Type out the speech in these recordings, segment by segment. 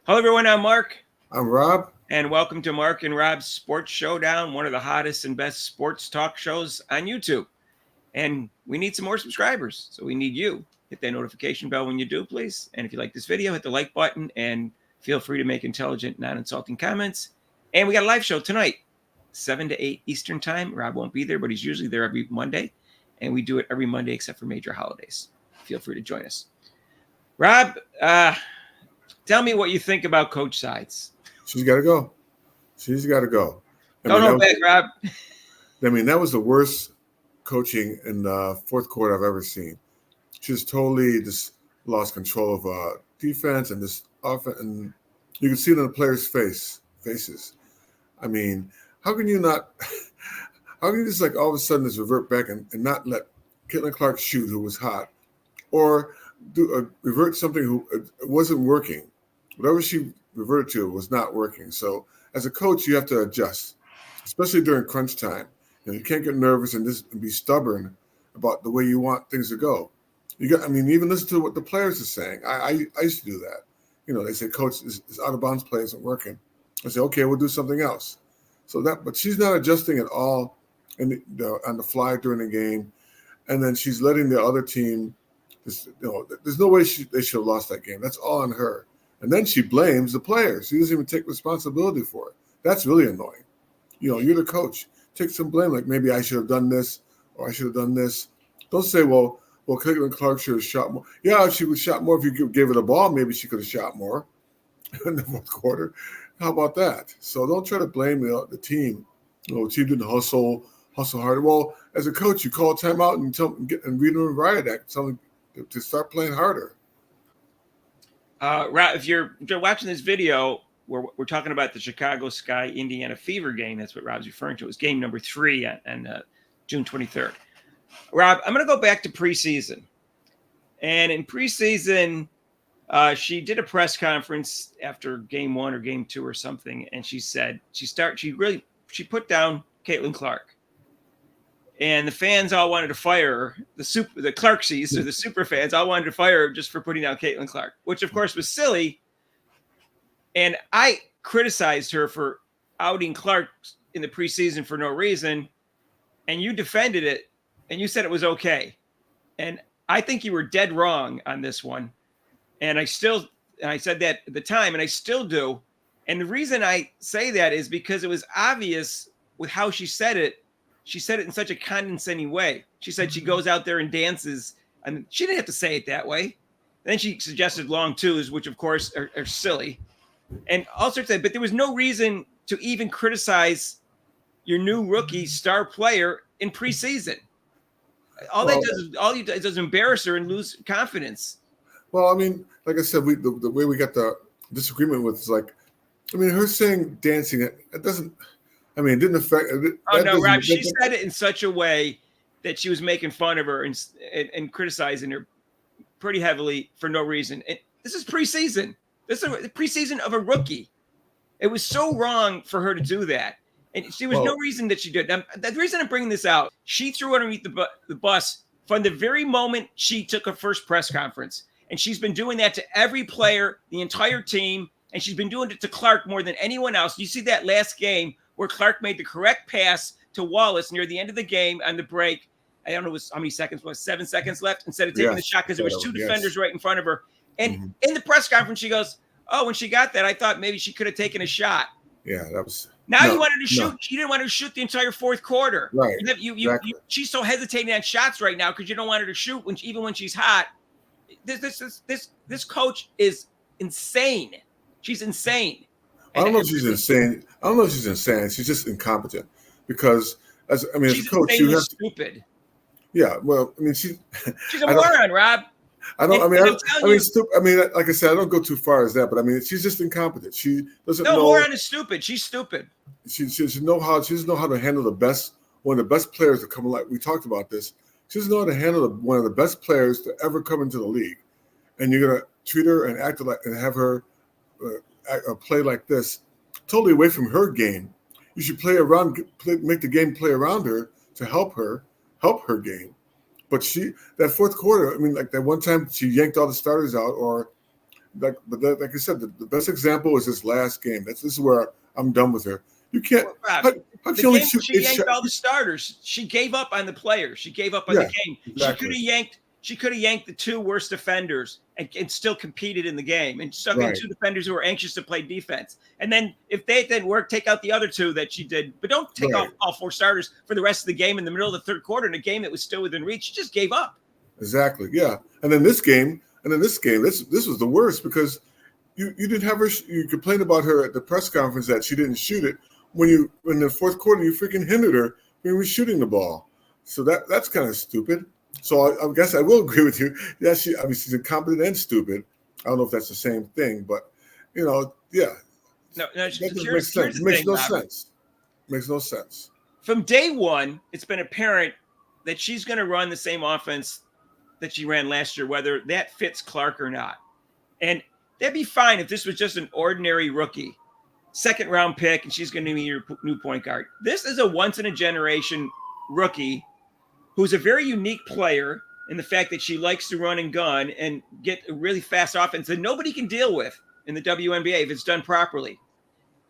Hello, everyone. I'm Mark. I'm Rob. And welcome to Mark and Rob's Sports Showdown, one of the hottest and best sports talk shows on YouTube. And we need some more subscribers, so we need you. Hit that notification bell when you do, please. And if you like this video, hit the like button and feel free to make intelligent, non-insulting comments. And we got a live show tonight, 7 to 8 Eastern Time. Rob won't be there, but he's usually there every Monday. And we do it every Monday except for major holidays. Feel free to join us. Rob, tell me what you think about Coach Sides. She's got to go. She's got to go. Don't hold back, Rob. I mean, that was the worst coaching in the fourth quarter I've ever seen. She just lost control of defense and this offense, and you can see it in the players' faces. I mean, how can you just like all of a sudden just revert back and not let Caitlin Clark shoot, who was hot, or revert something who wasn't working? Whatever she reverted to was not working. So as a coach, you have to adjust, especially during crunch time. You can't get nervous and be stubborn about the way you want things to go. Even listen to what the players are saying. I used to do that. They say, Coach, this out of bounds play isn't working. I say, okay, we'll do something else. But she's not adjusting at all on the fly during the game, and then she's letting the other team. There's no way they should have lost that game. That's all on her. And then she blames the players. She doesn't even take responsibility for it. That's really annoying. You're the coach. Take some blame, like maybe I should have done this or I should have done this. Don't say, well, Caitlin Clark should have shot more. Yeah, if she would have shot more if you gave her the ball, maybe she could have shot more in the fourth quarter. How about that? So don't try to blame the team. The team didn't hustle harder. Well, as a coach, you call a timeout and read them a riot act, tell them to start playing harder. If you're watching this video, we're talking about the Chicago Sky Indiana Fever game. That's what Rob's referring to. It was game number 3 on June 23rd. Rob, I'm going to go back to preseason. And in preseason, she did a press conference after game 1 or game 2 or something, and she said she put down Caitlin Clark. And the fans all wanted to fire her. The Clarksies, or the super fans, all wanted to fire her just for putting down Caitlin Clark, which of course was silly. And I criticized her for outing Clark in the preseason for no reason. And you defended it, and you said it was okay. And I think you were dead wrong on this one. And I said that at the time, and I still do. And the reason I say that is because it was obvious with how she said it. She said it in such a condescending way. She said she goes out there and dances, and she didn't have to say it that way. Then she suggested long twos, which of course are silly, and all sorts of. But there was no reason to even criticize your new rookie star player in preseason. All you do is embarrass her and lose confidence. Well, I mean, like I said, the way we got the disagreement with is like, her saying dancing, it doesn't. It didn't affect. Rob. She said it in such a way that she was making fun of her and criticizing her pretty heavily for no reason. And this is preseason. This is the preseason of a rookie. It was so wrong for her to do that, and there was no reason that she did. Now, the reason I'm bringing this out, she threw underneath the bus from the very moment she took her first press conference, and she's been doing that to every player, the entire team, and she's been doing it to Clark more than anyone else. You see that last game where Clark made the correct pass to Wallace near the end of the game on the break. I don't know how many seconds, 7 seconds left, instead of taking the shot because there was 2 defenders right in front of her. And in the press conference, she goes, when she got that, I thought maybe she could have taken a shot. Yeah, that was. You wanted to shoot. She didn't want her to shoot the entire fourth quarter. Right. Exactly. She's so hesitating on shots right now because you don't want her to shoot even when she's hot. This coach is insane. She's insane. I don't know if she's insane. She's just incompetent because, as a coach, you have stupid. Yeah, well, she's a moron, Rob. Like I said, I don't go too far as that, but she's just incompetent. She doesn't know. No, moron is stupid. She's stupid. She doesn't know how to handle one of the best players to come. Like we talked about this, she doesn't know how to handle one of the best players to ever come into the league, and you're gonna treat her and act like and have her. Play like this, totally away from her game. You should make the game play around her to help her game. But that fourth quarter, like that one time she yanked all the starters out, or like I said, the best example is this last game. This is where I'm done with her. You can't. Rob, How the she only game shoot she 8 yanked shots? all the starters. She gave up on the players. She gave up on Yeah, the game. exactly. She could have yanked the 2 worst defenders and still competed in the game and stuck in Right. 2 defenders who were anxious to play defense. And then if they didn't work, take out the other 2 that she did. But don't take Right. off all 4 starters for the rest of the game in the middle of the third quarter in a game that was still within reach. She just gave up. Exactly. Yeah. And then this game, this was the worst because you didn't have her. You complained about her at the press conference that she didn't shoot it. When in the fourth quarter, you freaking hindered her when you were shooting the ball. So that's kind of stupid. So I guess I will agree with you. Yeah, she's incompetent and stupid. I don't know if that's the same thing, but yeah. No, That doesn't make here's sense. the It makes thing, no Rob. sense. Makes no sense. From day one, it's been apparent that she's going to run the same offense that she ran last year, whether that fits Clark or not. And that'd be fine if this was just an ordinary rookie, second round pick, and she's going to be your new point guard. This is a once in a generation rookie who's a very unique player in the fact that she likes to run and gun and get a really fast offense that nobody can deal with in the WNBA if it's done properly.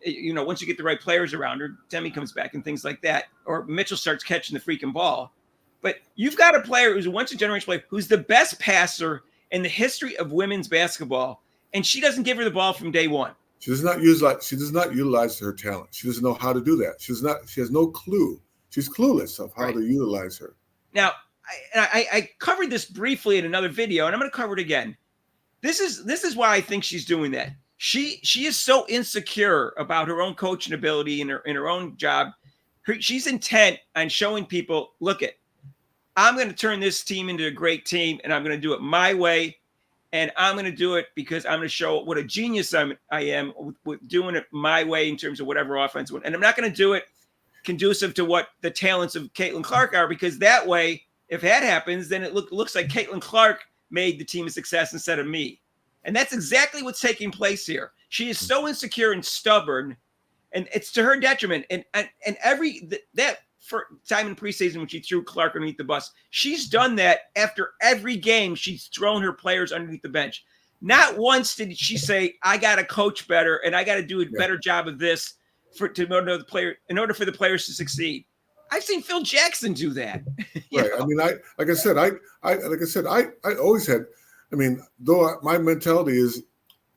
Once you get the right players around her, Demi comes back and things like that, or Mitchell starts catching the freaking ball. But you've got a player who's a once in a generation player who's the best passer in the history of women's basketball, and she doesn't give her the ball from day one. She does not utilize her talent. She doesn't know how to do that. She has no clue. She's clueless of how to utilize her. Now, I covered this briefly in another video, and I'm going to cover it again. This is why I think she's doing that. She is so insecure about her own coaching ability and her own job. She's intent on showing people, look I'm going to turn this team into a great team, and I'm going to do it my way, and I'm going to do it because I'm going to show what a genius I am with doing it my way in terms of whatever offense. And I'm not going to do it conducive to what the talents of Caitlin Clark are, because that way, if that happens, then it looks like Caitlin Clark made the team a success instead of me. And that's exactly what's taking place here. She is so insecure and stubborn, and it's to her detriment. And that for time in preseason when she threw Clark underneath the bus, she's done that after every game. She's thrown her players underneath the bench. Not once did she say, "I got to coach better and I got to do a better job of this in order for the players to succeed." I've seen Phil Jackson do that. Right. I mean, like I said, I always had. I mean, though my mentality is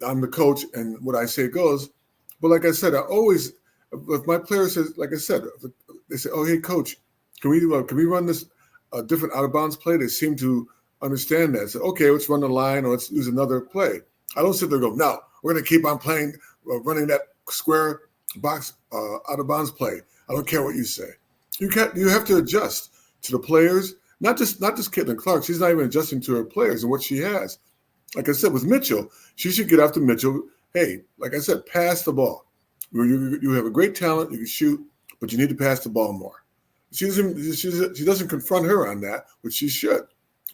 I'm the coach and what I say goes, but like I said, if my player says, like I said, they say, "Oh, hey, coach, can we run this different out of bounds play?" They seem to understand that. Say, "Okay, let's run the line or let's use another play." I don't sit there and go, "No, we're going to keep on playing, running that square box out of bounds play. I don't care what you say." You have to adjust to the players. Not just Caitlin Clark. She's not even adjusting to her players and what she has. Like I said, with Mitchell, she should get after Mitchell. Hey, like I said, pass the ball. You have a great talent. You can shoot, but you need to pass the ball more. She doesn't confront her on that, which she should.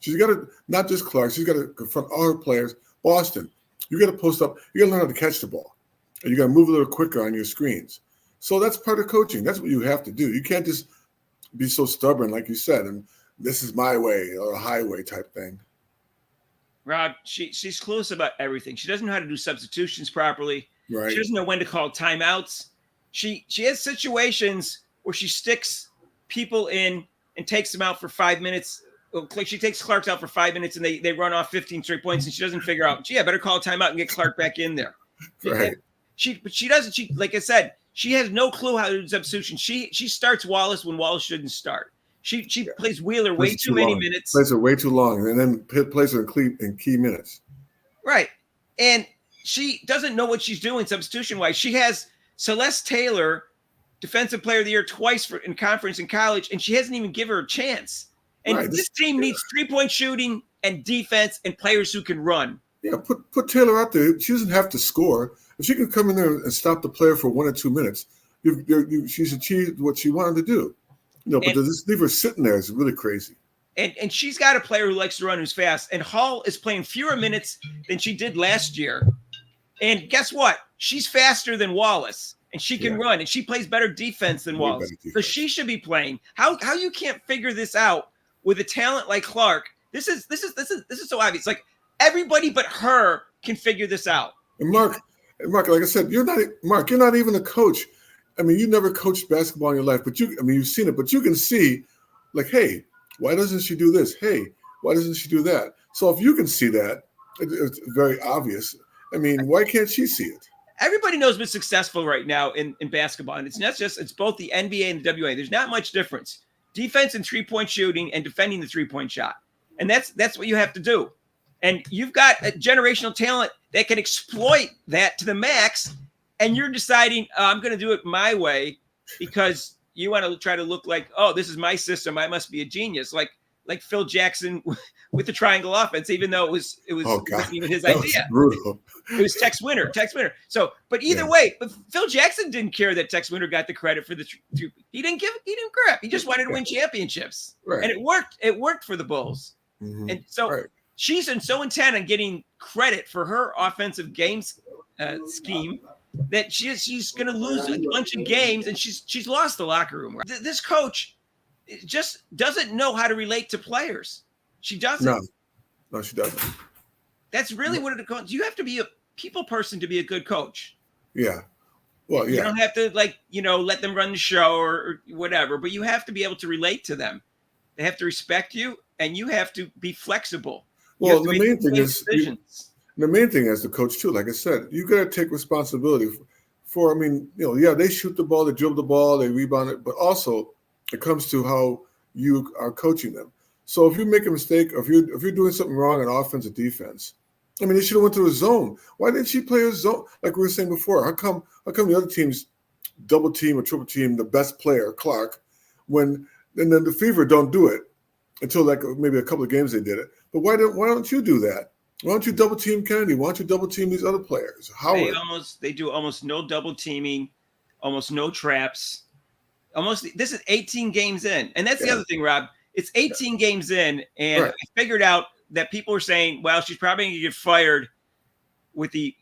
She's got to, not just Clark, she's got to confront all her players. Boston, you got to post up. You got to learn how to catch the ball. And you got to move a little quicker on your screens. So that's part of coaching. That's what you have to do. You can't just be so stubborn, like you said, and this is my way or a highway type thing. Rob, she's clueless about everything. She doesn't know how to do substitutions properly. Right. She doesn't know when to call timeouts. She has situations where she sticks people in and takes them out for 5 minutes. Like she takes Clark out for 5 minutes and they run off 15 straight points, and she doesn't figure out, gee, I better call a timeout and get Clark back in there. Right. She doesn't. She, like I said, she has no clue how to do substitution. She starts Wallace when Wallace shouldn't start. She plays Wheeler way too many minutes. Plays her way too long, and then plays her in key minutes. Right. And she doesn't know what she's doing substitution-wise. She has Celeste Taylor, Defensive Player of the Year twice in conference and college, and she hasn't even given her a chance. And this team needs three-point shooting and defense and players who can run. Yeah, put Taylor out there. She doesn't have to score. If she can come in there and stop the player for 1 or 2 minutes, she's achieved what she wanted to do. But to just leave her sitting there is really crazy. And she's got a player who likes to run, who's fast. And Hall is playing fewer minutes than she did last year. And guess what? She's faster than Wallace, and she can run, and she plays better defense than Wallace. So she should be playing. How you can't figure this out with a talent like Clark? This is so obvious. Like Everybody but her can figure this out. And Mark, like I said, you're not even a coach. I mean, you never coached basketball in your life, but you've seen it, but you can see, like, hey, why doesn't she do this? Hey, why doesn't she do that? So if you can see that, it's very obvious. I mean, why can't she see it? Everybody knows what's successful right now in basketball, and it's both the NBA and the WNBA. There's not much difference. Defense and three-point shooting and defending the three-point shot. And that's what you have to do. And you've got a generational talent that can exploit that to the max, and you're deciding, I'm going to do it my way because you want to try to look like, oh, this is my system. I must be a genius. Like Phil Jackson with the triangle offense, even though it wasn't even his idea. Brutal. It was Tex Winter. So, but either way, but Phil Jackson didn't care that Tex Winter got the credit for the. He didn't crap. He just wanted to win championships, right. And it worked. It worked for the Bulls, and so she's so intent on getting credit for her offensive games scheme that she's going to lose a bunch of games, and she's lost the locker room. This coach just doesn't know how to relate to players. She doesn't. No, she doesn't. That's really what it comes. You have to be a people person to be a good coach. Yeah. Well, yeah. You don't have to let them run the show or whatever, but you have to be able to relate to them. They have to respect you, and you have to be flexible. Well, the main thing is the coach too. Like I said, you got to take responsibility for. I mean, they shoot the ball, they dribble the ball, they rebound it, but also it comes to how you are coaching them. So if you make a mistake, or if you're doing something wrong on offense or defense, I mean, they should have went to a zone. Why didn't she play a zone? Like we were saying before, how come the other teams double team or triple team the best player, Clark, and then the Fever don't do it until like maybe a couple of games they did it. But why don't you do that? Why don't you double team Kennedy? Why don't you double team these other players? They do almost no double teaming, almost no traps. This is 18 games in. And that's the other thing, Rob. It's 18 games in, and I figured out that people were saying, well, she's probably going to get fired with the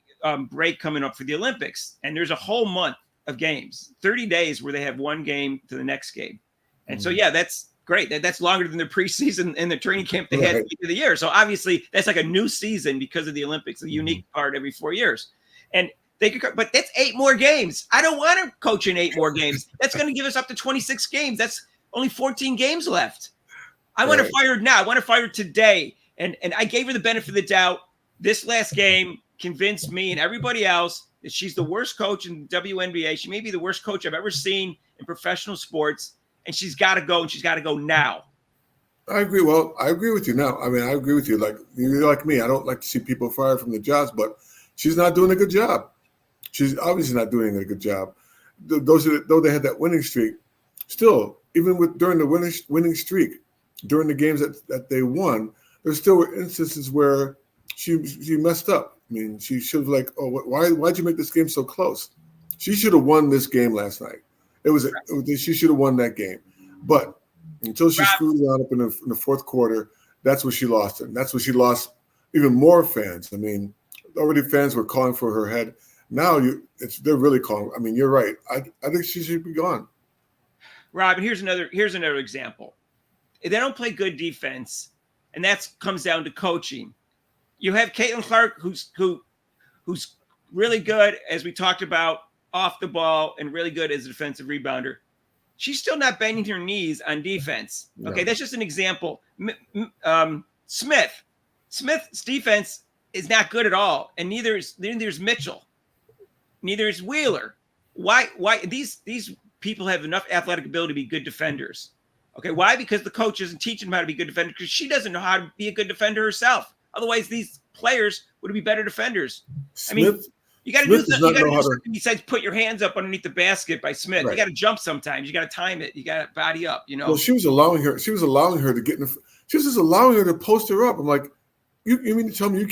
break coming up for the Olympics. And there's a whole month of games, 30 days where they have one game to the next game. And so, that's great. That's longer than the preseason and the training camp they had at the end of the year. So obviously that's like a new season because of the Olympics, a unique part every 4 years. And but that's 8 more games. I don't want to coach in 8 more games. That's going to give us up to 26 games. That's only 14 games left. I want to fire her now. I want to fire her today. And I gave her the benefit of the doubt. This last game convinced me and everybody else that she's the worst coach in the WNBA. She may be the worst coach I've ever seen in professional sports. And she's got to go, and she's got to go now. I agree. Well, I agree with you now. I mean, I agree with you. Like, you're like me. I don't like to see people fired from the jobs, but she's not doing a good job. She's obviously not doing a good job. Though they had that winning streak, still, even during the winning streak, during the games that they won, there still were instances where she messed up. I mean, she should have why'd you make this game so close? She should have won this game last night. She should have won that game. But until she screwed around up in the fourth quarter, that's what she lost. And that's what she lost even more fans. I mean, already fans were calling for her head. Now they're really calling. I mean, you're right. I think she should be gone. Rob, and here's another example. They don't play good defense, and that comes down to coaching. You have Caitlin Clark, who's really good, as we talked about, off the ball, and really good as a defensive rebounder. She's still not bending her knees on defense. Okay, that's just an example. Smith's defense is not good at all, and neither is Mitchell. Neither is Wheeler. Why these people have enough athletic ability to be good defenders? Okay, why? Because the coach isn't teaching them how to be good defenders, because she doesn't know how to be a good defender herself. Otherwise, these players would be better defenders. You got to do something besides put your hands up underneath the basket by Smith. Right. You got to jump sometimes. You got to time it. You got to body up. Well, she was allowing her to get in. She was just allowing her to post her up. I'm like, you mean to tell me you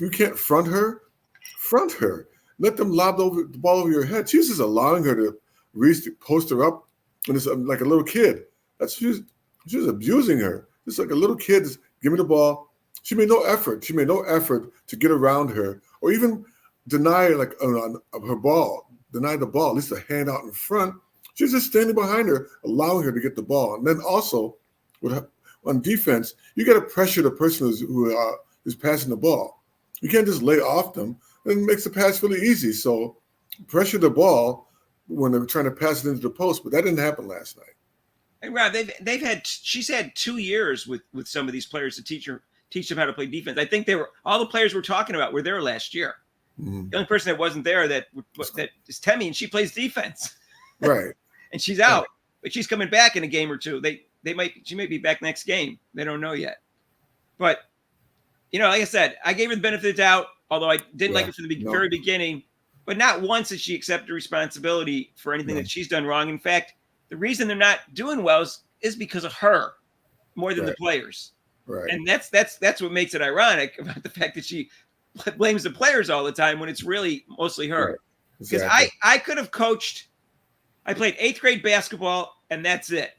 can't front her? Front her. Let them lob the ball over your head. She's just allowing her to post her up, and it's like a little kid. She's abusing her. Just like a little kid. Just give me the ball. She made no effort. She made no effort to get around her or even deny her ball. Deny the ball. At least a hand out in front. She's just standing behind her, allowing her to get the ball. And then also, on defense, you got to pressure the person who is passing the ball. You can't just lay off them. It makes the pass really easy. So pressure the ball when they're trying to pass it into the post, but that didn't happen last night. Hey Rob, she's had 2 years with some of these players to teach them how to play defense. I think all the players we're talking about were there last year. Mm-hmm. The only person that wasn't there that is Temi, and she plays defense. Right. And she's out, but she's coming back in a game or two. She may be back next game. They don't know yet. But like I said, I gave her the benefit of the doubt, although I didn't like it from the very beginning. But not once has she accepted responsibility for anything that she's done wrong. In fact, the reason they're not doing well is because of her more than the players. Right. And that's what makes it ironic about the fact that she blames the players all the time when it's really mostly her. Right. Because Exactly. I could have coached. I played 8th grade basketball, and that's it.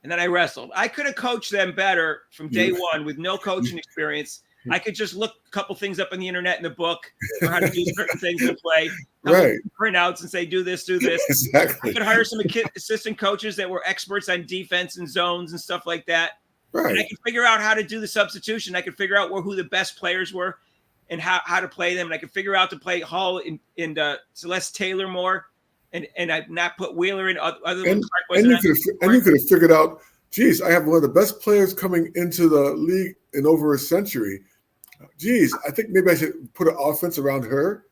And then I wrestled. I could have coached them better from day one with no coaching experience. I could just look a couple things up on the internet in the book for how to do certain things in play. Printouts and say, do this, do this. Exactly. I could hire some assistant coaches that were experts on defense and zones and stuff like that. Right. And I could figure out how to do the substitution. I could figure out who the best players were and how to play them. And I could figure out to play Hall and Celeste Taylor more. And I'd not put Wheeler in other and you could have figured out, geez, I have one of the best players coming into the league in over a century. Geez, I think maybe I should put an offense around her.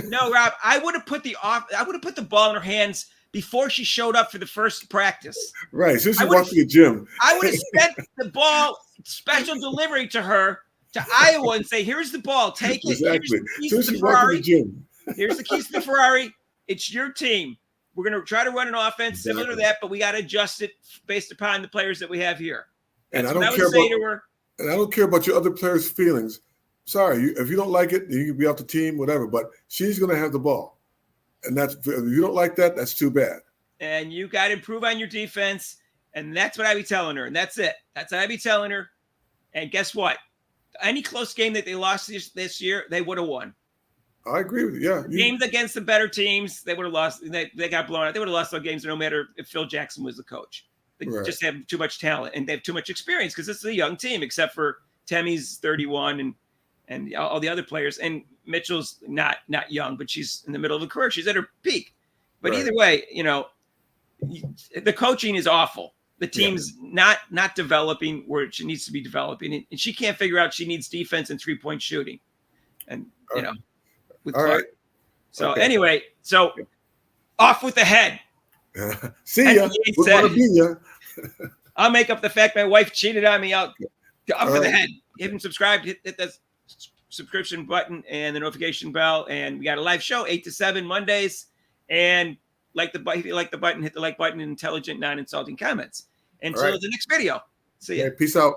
No, Rob, I would have put the ball in her hands before she showed up for the first practice. Right. As soon as she walked to the gym. I would have sent the ball special delivery to her to Iowa and say, here's the ball. Take it. Exactly. Here's the keys to the Ferrari. Here's the keys to the Ferrari. It's your team. We're going to try to run an offense similar to that, but we got to adjust it based upon the players that we have here. And I don't care about your other players' feelings. Sorry, if you don't like it, you can be off the team, whatever. But she's going to have the ball, and if you don't like that, that's too bad. And you got to improve on your defense, and that's what I be telling her, and that's it. That's what I be telling her. And guess what? Any close game that they lost this year, they would have won. I agree with you. Yeah, games against the better teams, they would have lost. They got blown out. They would have lost those games no matter if Phil Jackson was the coach. They just have too much talent and they have too much experience because this is a young team, except for Temi's 31 and all the other players. And Mitchell's not young, but she's in the middle of a career. She's at her peak. But either way, the coaching is awful. The team's not developing where she needs to be developing, and she can't figure out she needs defense and 3-point shooting. And with all right. So anyway, off with the head. See ya. I'll make up the fact my wife cheated on me. Off with the head. Hit and subscribe. Hit the subscription button and the notification bell. And we got a live show 8 to 7 Mondays. And if you like the button, hit the like button and intelligent, non-insulting comments. Until the next video. See ya. Peace out.